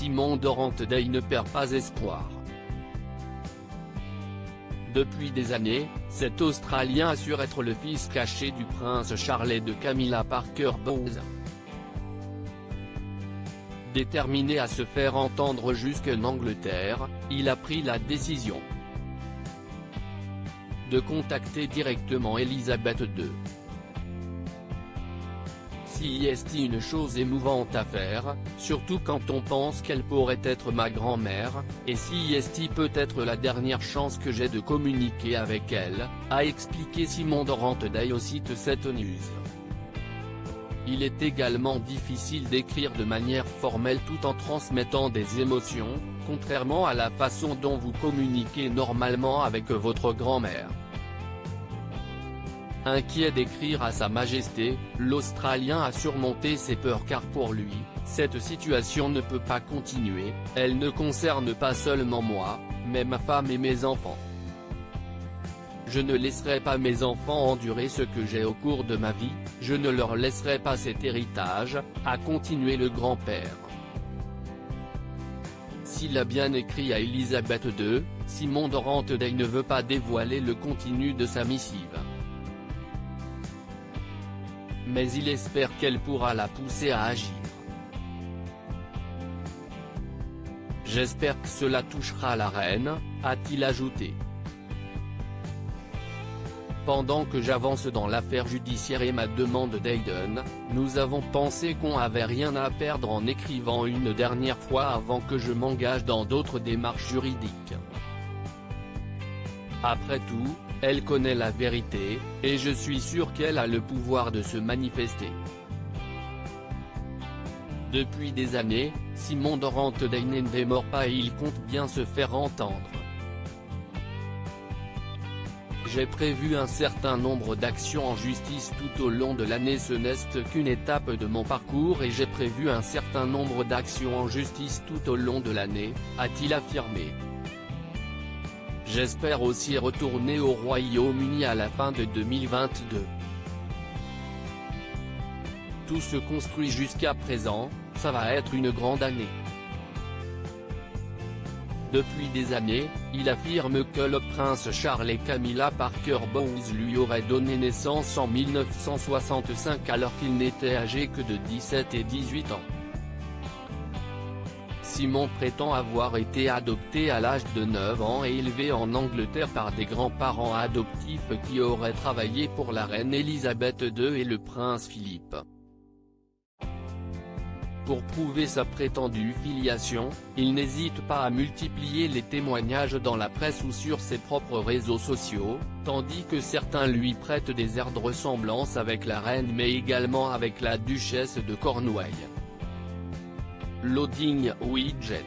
Simon Dorrant-Day ne perd pas espoir. Depuis des années, cet Australien assure être le fils caché du prince Charles et de Camilla Parker Bowles. Déterminé à se faire entendre jusqu'en Angleterre, il a pris la décision de contacter directement Elisabeth II. Si est une chose émouvante à faire, surtout quand on pense qu'elle pourrait être ma grand-mère, et si est peut être la dernière chance que j'ai de communiquer avec elle, a expliqué Simon Dorrant-Day au site 7 News. Il est également difficile d'écrire de manière formelle tout en transmettant des émotions, contrairement à la façon dont vous communiquez normalement avec votre grand-mère. Inquiet d'écrire à Sa Majesté, l'Australien a surmonté ses peurs car pour lui, cette situation ne peut pas continuer, elle ne concerne pas seulement moi, mais ma femme et mes enfants. Je ne laisserai pas mes enfants endurer ce que j'ai au cours de ma vie, je ne leur laisserai pas cet héritage, a continué le grand-père. S'il a bien écrit à Elisabeth II, Simon Dorrant-Day ne veut pas dévoiler le contenu de sa missive. Mais il espère qu'elle pourra la pousser à agir. J'espère que cela touchera la reine, a-t-il ajouté. Pendant que j'avance dans l'affaire judiciaire et ma demande d'Aiden, nous avons pensé qu'on avait rien à perdre en écrivant une dernière fois avant que je m'engage dans d'autres démarches juridiques. Après tout, elle connaît la vérité, et je suis sûr qu'elle a le pouvoir de se manifester. Depuis des années, Simon Dorrant-Day ne démord pas et il compte bien se faire entendre. J'ai prévu un certain nombre d'actions en justice tout au long de l'année, ce n'est qu'une étape de mon parcours et j'ai prévu un certain nombre d'actions en justice tout au long de l'année, a-t-il affirmé. J'espère aussi retourner au Royaume-Uni à la fin de 2022. Tout se construit jusqu'à présent, ça va être une grande année. Depuis des années, il affirme que le prince Charles et Camilla Parker Bowles lui auraient donné naissance en 1965 alors qu'il n'était âgé que de 17 et 18 ans. Simon prétend avoir été adopté à l'âge de 9 ans et élevé en Angleterre par des grands-parents adoptifs qui auraient travaillé pour la reine Elisabeth II et le prince Philippe. Pour prouver sa prétendue filiation, il n'hésite pas à multiplier les témoignages dans la presse ou sur ses propres réseaux sociaux, tandis que certains lui prêtent des airs de ressemblance avec la reine mais également avec la duchesse de Cornouailles. Loading widget.